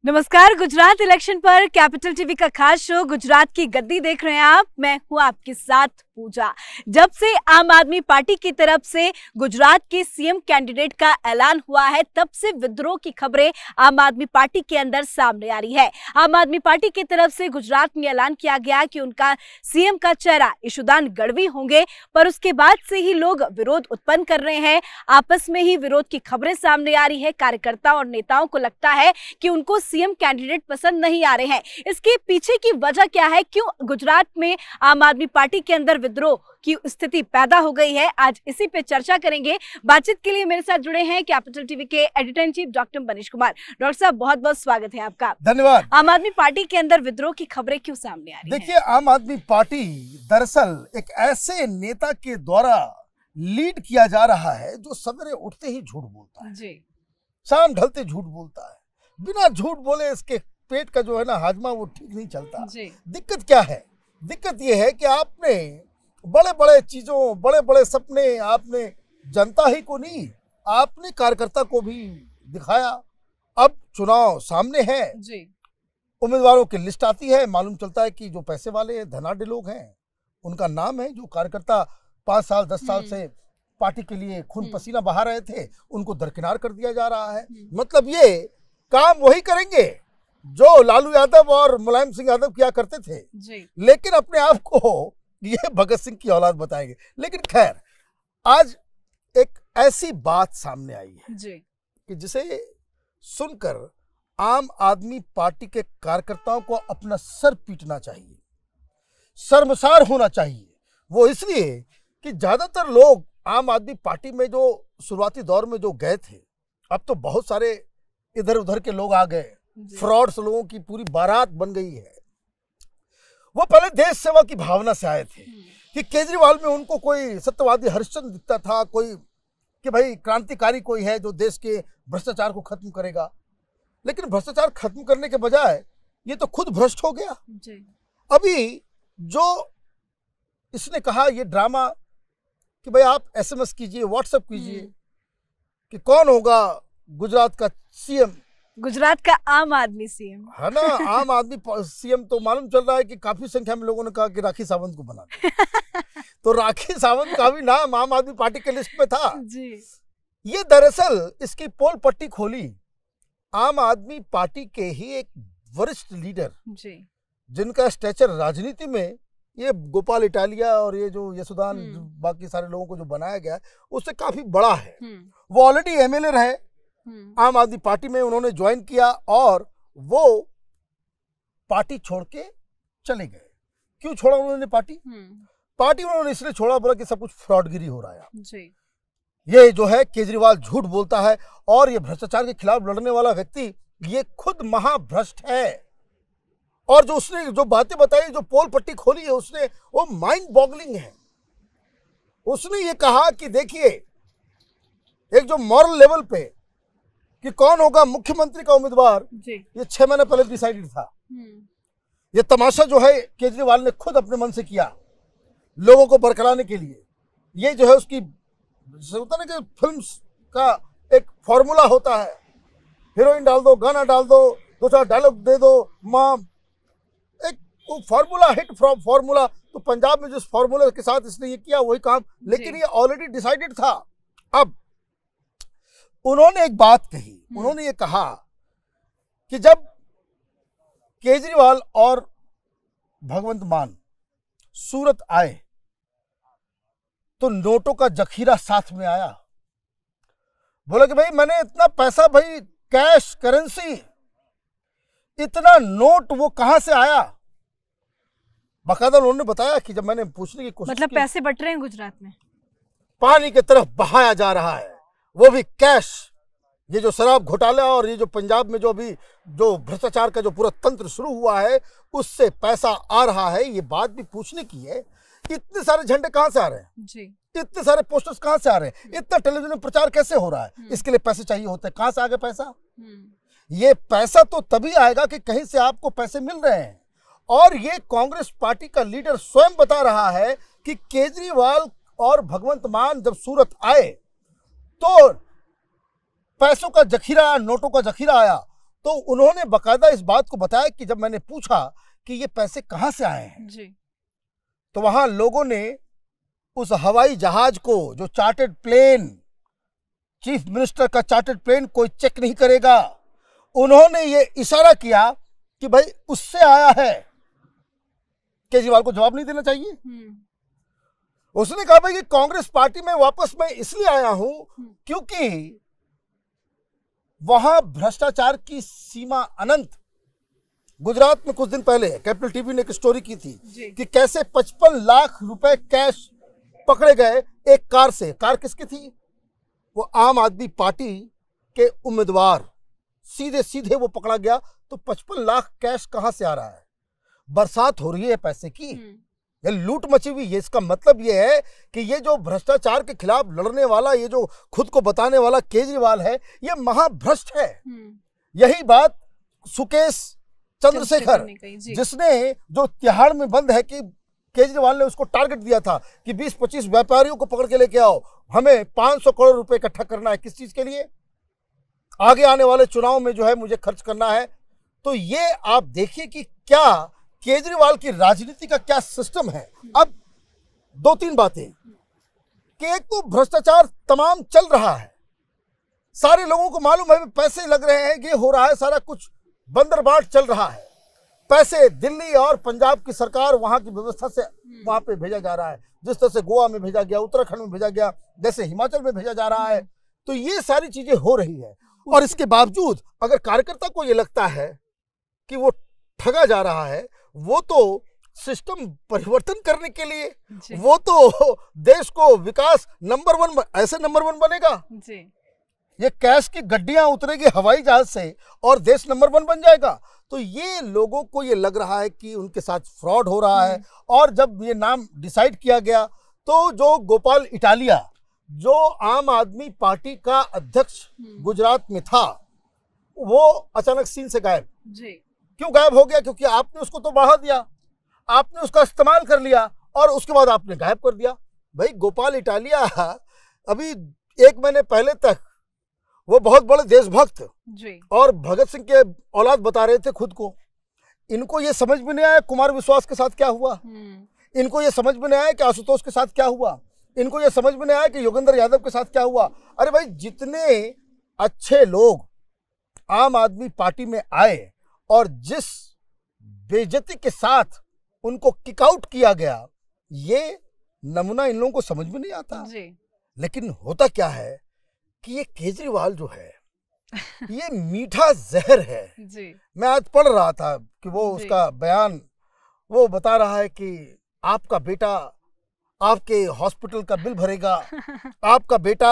नमस्कार। गुजरात इलेक्शन पर capital TV का खास शो गुजरात की गद्दी देख रहे हैं आप। मैं हूं आपके साथ पूजा। जब से आम आदमी पार्टी की तरफ से गुजरात के सीएम कैंडिडेट का ऐलान हुआ है, तब से विद्रोह की खबरें आम आदमी पार्टी के अंदर सामने आ रही है। आम आदमी पार्टी की तरफ से गुजरात में ऐलान किया गया कि उनका सीएम का चेहरा ईशुदान गढ़वी होंगे, पर उसके बाद से ही लोग विरोध उत्पन्न कर रहे हैं। आपस में ही विरोध की खबरें सामने आ रही है। कार्यकर्ताओं और नेताओं को लगता है कि उनको सीएम कैंडिडेट पसंद नहीं आ रहे हैं। इसके पीछे की वजह क्या है? क्यों गुजरात में आम आदमी पार्टी के अंदर विद्रोह की स्थिति पैदा हो गई है? आज इसी पे चर्चा करेंगे। बातचीत के लिए मेरे साथ जुड़े हैं कैपिटल टीवी के editor in chief doctor Manish Kumar. Doctor साहब, बहुत बहुत स्वागत है आपका। धन्यवाद। आम आदमी पार्टी के अंदर विद्रोह की खबरें क्यों सामने आ रही हैं? देखिए, आम आदमी पार्टी दरअसल एक ऐसे नेता के द्वारा लीड किया जा रहा है जो सवेरे उठते ही झूठ बोलता है जी, शाम ढलते झूठ बोलता है। बिना झूठ बोले इसके पेट का जो है ना हाजमा वो ठीक नहीं चलता जी। दिक्कत क्या है? दिक्कत ये है कि आपने बड़े बड़े चीजों, बड़े बड़े सपने, आपने जनता ही को नहीं, आपने कार्यकर्ता को भी दिखाया। अब चुनाव सामने है जी। उम्मीदवारों की लिस्ट आती है, मालूम चलता है कि जो पैसे वाले धनाढ़ लोग हैं उनका नाम है। जो कार्यकर्ता 5 साल 10 साल से पार्टी के लिए खून पसीना बहा रहे थे उनको दरकिनार कर दिया जा रहा है। मतलब ये काम वही करेंगे जो लालू यादव और मुलायम सिंह यादव किया करते थे जी। लेकिन अपने आप को ये भगत सिंह की औलाद बताएंगे। लेकिन खैर, आज एक ऐसी बात सामने आई है जी। कि जिसे सुनकर आम आदमी पार्टी के कार्यकर्ताओं को अपना सर पीटना चाहिए, शर्मसार होना चाहिए। वो इसलिए कि ज्यादातर लोग आम आदमी पार्टी में जो शुरुआती दौर में जो गए थे, अब तो बहुत सारे इधर उधर के लोग आ गए, फ्रॉड्स लोगों की पूरी बारात बन गई है। वो पहले देश सेवा की भावना से आए थे कि केजरीवाल में उनको कोई सत्यवादी हरिश्चंद्र दिखता था, कोई कि भाई क्रांतिकारी कोई है जो देश के भ्रष्टाचार को खत्म करेगा। लेकिन भ्रष्टाचार खत्म करने के बजाय ये तो खुद भ्रष्ट हो गया जी। अभी जो इसने कहा ये ड्रामा कि भाई आप एसएमएस कीजिए, व्हाट्सएप कीजिए कि कौन होगा गुजरात का सीएम, गुजरात का आम आदमी सीएम, है ना। आम आदमी सीएम तो मालूम चल रहा है कि काफी संख्या में लोगों ने कहा कि राखी सावंत को बना दो। तो राखी सावंत का भी नाम आम आदमी पार्टी के लिस्ट में था जी। ये दरअसल इसकी पोल पट्टी खोली आम आदमी पार्टी के ही एक वरिष्ठ लीडर जी, जिनका स्टेचर राजनीति में ये गोपाल इटालिया और ये जो यशोदान बाकी सारे लोगों को जो बनाया गया है उससे काफी बड़ा है। वो ऑलरेडी एमएलए रहे आम आदमी पार्टी में, उन्होंने ज्वाइन किया और वो पार्टी छोड़ के चले गए। क्यों छोड़ा उन्होंने पार्टी? पार्टी उन्होंने इसलिए छोड़ा, बोला कि सब कुछ फ्रॉडगिरी हो रहा है जी। ये जो है केजरीवाल झूठ बोलता है और ये भ्रष्टाचार के खिलाफ लड़ने वाला व्यक्ति ये खुद महाभ्रष्ट है। और जो उसने जो बातें बताई, जो पोल पट्टी खोली है उसने, वो माइंड बॉगलिंग है। उसने ये कहा कि देखिए, एक जो मॉरल लेवल पे कि कौन होगा मुख्यमंत्री का उम्मीदवार ये 6 महीने पहले डिसाइडेड था। ये तमाशा जो है केजरीवाल ने खुद अपने मन से किया लोगों को बरकराने के लिए। ये जो है उसकी होता ना कि फिल्म्स का एक फॉर्मूला होता है, हीरोइन डाल दो, गाना डाल दो, 2-4 डायलॉग दे दो, मां, एक फॉर्मूला हिट फॉर्मूला। तो पंजाब में जिस फॉर्मूला के साथ इसने ये किया वही काम, लेकिन ये ऑलरेडी डिसाइडेड था। अब उन्होंने एक बात कही, उन्होंने ये कहा कि जब केजरीवाल और भगवंत मान सूरत आए तो नोटों का जखीरा साथ में आया। बोला कि भाई मैंने इतना पैसा, भाई कैश करेंसी, इतना नोट वो कहां से आया? बाकायदा उन्होंने बताया कि जब मैंने पूछने की कोशिश मतलब पैसे बट रहे हैं गुजरात में, पानी की तरफ बहाया जा रहा है, वो भी कैश। ये जो शराब घोटाला और ये जो पंजाब में जो अभी जो भ्रष्टाचार का जो पूरा तंत्र शुरू हुआ है उससे पैसा आ रहा है, ये बात भी पूछने की है। इतने सारे झंडे कहां से आ रहे हैं जी, इतने सारे पोस्टर्स कहां से आ रहे हैं, इतना टेलीविजन में प्रचार कैसे हो रहा है? इसके लिए पैसे चाहिए होते हैं। कहां से आ गया पैसा? ये पैसा तो तभी आएगा कि कहीं से आपको पैसे मिल रहे हैं। और ये कांग्रेस पार्टी का लीडर स्वयं बता रहा है कि केजरीवाल और भगवंत मान जब सूरत आए तो पैसों का जखीरा, नोटों का जखीरा आया। तो उन्होंने बकायदा इस बात को बताया कि जब मैंने पूछा कि ये पैसे कहां से आए हैं जी, तो वहां लोगों ने उस हवाई जहाज को, जो चार्टर्ड प्लेन, चीफ मिनिस्टर का चार्टर्ड प्लेन कोई चेक नहीं करेगा, उन्होंने ये इशारा किया कि भाई उससे आया है। केजरीवाल को जवाब नहीं देना चाहिए। उसने कहा भाई कि कांग्रेस पार्टी में वापस मैं इसलिए आया हूं क्योंकि वहां भ्रष्टाचार की सीमा अनंत। गुजरात में कुछ दिन पहले कैपिटल टीवी ने एक स्टोरी की थी कि कैसे 55 लाख रुपए कैश पकड़े गए एक कार से। कार किसकी थी? वो आम आदमी पार्टी के उम्मीदवार। सीधे सीधे वो पकड़ा गया। तो 55 लाख कैश कहां से आ रहा है? बरसात हो रही है पैसे की, ये लूट मची हुई है। इसका मतलब ये है कि ये जो भ्रष्टाचार के खिलाफ लड़ने वाला, ये जो खुद को बताने वाला केजरीवाल है, ये महाभ्रष्ट है। यही बात सुकेश चंद्रशेखर, जिसने जो तिहाड़ में बंद है, कि केजरीवाल ने उसको टारगेट दिया था कि 20-25 व्यापारियों को पकड़ के लेके आओ, हमें 500 करोड़ रुपए इकट्ठा करना है। किस चीज के लिए? आगे आने वाले चुनाव में जो है मुझे खर्च करना है। तो ये आप देखिए कि क्या केजरीवाल की राजनीति का क्या सिस्टम है। अब 2-3 बातें कि एक तो भ्रष्टाचार तमाम चल रहा है, सारे लोगों को मालूम है, पैसे लग रहे हैं, ये हो रहा है, सारा कुछ बंदरबाट चल रहा है। पैसे दिल्ली और पंजाब की सरकार वहां की व्यवस्था से वहां पे भेजा जा रहा है, जिस तरह से गोवा में भेजा गया, उत्तराखंड में भेजा गया, जैसे हिमाचल में भेजा जा रहा है। तो ये सारी चीजें हो रही है। और इसके बावजूद अगर कार्यकर्ता को ये लगता है कि वो ठगा जा रहा है, वो तो सिस्टम परिवर्तन करने के लिए, वो तो देश को विकास नंबर 1 ऐसे नंबर 1 बनेगा जी। ये कैश की गड्डियां उतरेगी हवाई जहाज से और देश नंबर 1 बन जाएगा। तो ये लोगों को ये लग रहा है कि उनके साथ फ्रॉड हो रहा है। और जब ये नाम डिसाइड किया गया तो जो गोपाल इटालिया, जो आम आदमी पार्टी का अध्यक्ष गुजरात में था, वो अचानक सीन से गायब जी। क्यों गायब हो गया? क्योंकि आपने उसको तो बढ़ा दिया, आपने उसका इस्तेमाल कर लिया और उसके बाद आपने गायब कर दिया। भाई गोपाल इटालिया अभी 1 महीने पहले तक वो बहुत बड़े देशभक्त जी और भगत सिंह के औलाद बता रहे थे खुद को। इनको ये समझ में नहीं आया कुमार विश्वास के साथ क्या हुआ, इनको ये समझ में नहीं आया कि आशुतोष के साथ क्या हुआ, इनको ये समझ में नहीं आया कि योगेंद्र यादव के साथ क्या हुआ। अरे भाई, जितने अच्छे लोग आम आदमी पार्टी में आए और जिस बेइज्जती के साथ उनको किक आउट किया गया, ये नमूना इन लोगों को समझ में नहीं आता जी। लेकिन होता क्या है कि ये केजरीवाल जो है ये मीठा जहर है जी। मैं आज पढ़ रहा था कि वो उसका बयान, वो बता रहा है कि आपका बेटा आपके हॉस्पिटल का बिल भरेगा, आपका बेटा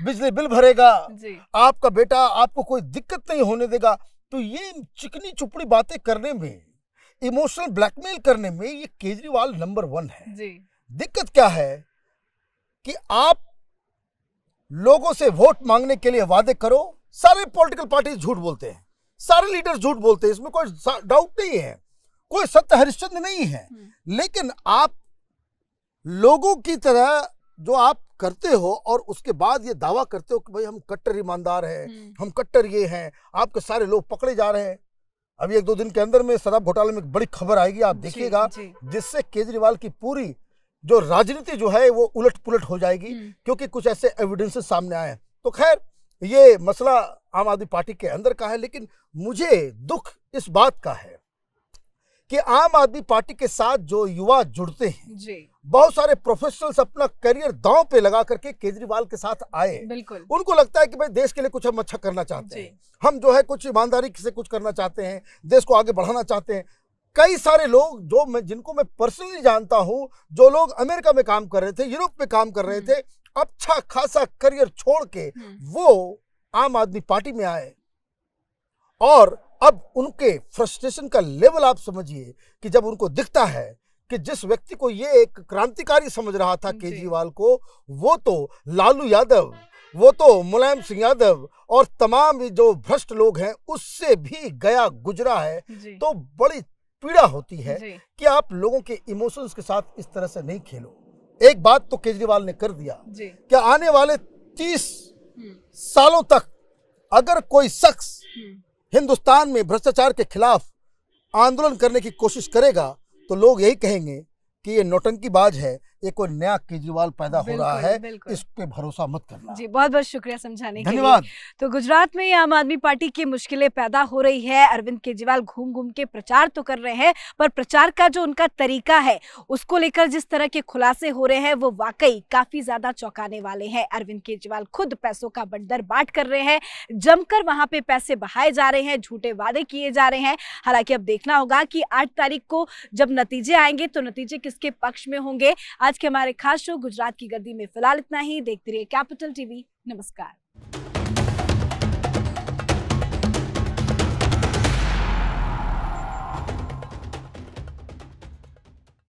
बिजली बिल भरेगा, आपका बेटा आपको कोई दिक्कत नहीं होने देगा। तो ये चिकनी चुपड़ी बातें करने में, इमोशनल ब्लैकमेल करने में ये केजरीवाल नंबर 1 है जी। दिक्कत क्या है कि आप लोगों से वोट मांगने के लिए वादे करो, सारे पॉलिटिकल पार्टी झूठ बोलते हैं, सारे लीडर झूठ बोलते हैं, इसमें कोई डाउट नहीं है, कोई सत्य हरिश्चंद्र नहीं है। लेकिन आप लोगों की तरह जो आप करते हो और उसके बाद ये दावा करते हो कि भाई हम कट्टर ईमानदार हैं, हम कट्टर ये हैं, आपके सारे लोग पकड़े जा रहे हैं। अभी 1-2 दिन के अंदर में शराब घोटाले में एक बड़ी खबर आएगी, आप देखिएगा, जिससे केजरीवाल की पूरी जो राजनीति जो है वो उलट पुलट हो जाएगी, क्योंकि कुछ ऐसे एविडेंसेस सामने आए हैं। तो खैर, ये मसला आम आदमी पार्टी के अंदर का है। लेकिन मुझे दुख इस बात का है कि आम आदमी पार्टी के साथ जो युवा जुड़ते हैं जी। बहुत सारे प्रोफेशनल्स अपना करियर दांव पे लगा करके केजरीवाल के साथ आए। बिल्कुल। उनको लगता है कि भाई देश के लिए कुछ हम अच्छा करना चाहते हैं, हम जो है कुछ ईमानदारी से कुछ करना चाहते हैं, देश को आगे बढ़ाना चाहते हैं। कई सारे लोग जिनको मैं पर्सनली जानता हूं, जो लोग अमेरिका में काम कर रहे थे, यूरोप में काम कर रहे थे, अच्छा खासा करियर छोड़ के वो आम आदमी पार्टी में आए। और अब उनके फ्रस्ट्रेशन का लेवल आप समझिए कि जब उनको दिखता है कि जिस व्यक्ति को ये एक क्रांतिकारी समझ रहा था केजरीवाल को, वो तो लालू यादव, वो तो मुलायम सिंह यादव और तमाम जो भ्रष्ट लोग हैं उससे भी गया गुजरा है। तो बड़ी पीड़ा होती है कि आप लोगों के इमोशंस के साथ इस तरह से नहीं खेलो। एक बात तो केजरीवाल ने कर दिया कि आने वाले 30 सालों तक अगर कोई शख्स हिंदुस्तान में भ्रष्टाचार के खिलाफ आंदोलन करने की कोशिश करेगा तो लोग यही कहेंगे कि ये नौटंकीबाज है, ये कोई नया केजरीवाल पैदा हो रहा है, इस पे भरोसा मत करना। जी, बहुत बहुत शुक्रिया समझाने के लिए। धन्यवाद। तो गुजरात में आम आदमी पार्टी की मुश्किलें पैदा हो रही है। अरविंद केजरीवाल घूम घूम के प्रचार तो कर रहे हैं, पर प्रचार का जो उनका तरीका है उसको लेकर जिस तरह के खुलासे हो रहे हैं वो वाकई काफी ज्यादा चौंकाने वाले हैं। अरविंद केजरीवाल खुद पैसों का बंडर बाट कर रहे हैं, जमकर वहां पे पैसे बहाए जा रहे हैं, झूठे वादे किए जा रहे हैं। हालांकि अब देखना होगा कि 8 तारीख को जब नतीजे आएंगे तो नतीजे किसके पक्ष में होंगे। आज के हमारे खास शो गुजरात की गद्दी में फिलहाल इतना ही। देखते रहिए कैपिटल टीवी। नमस्कार।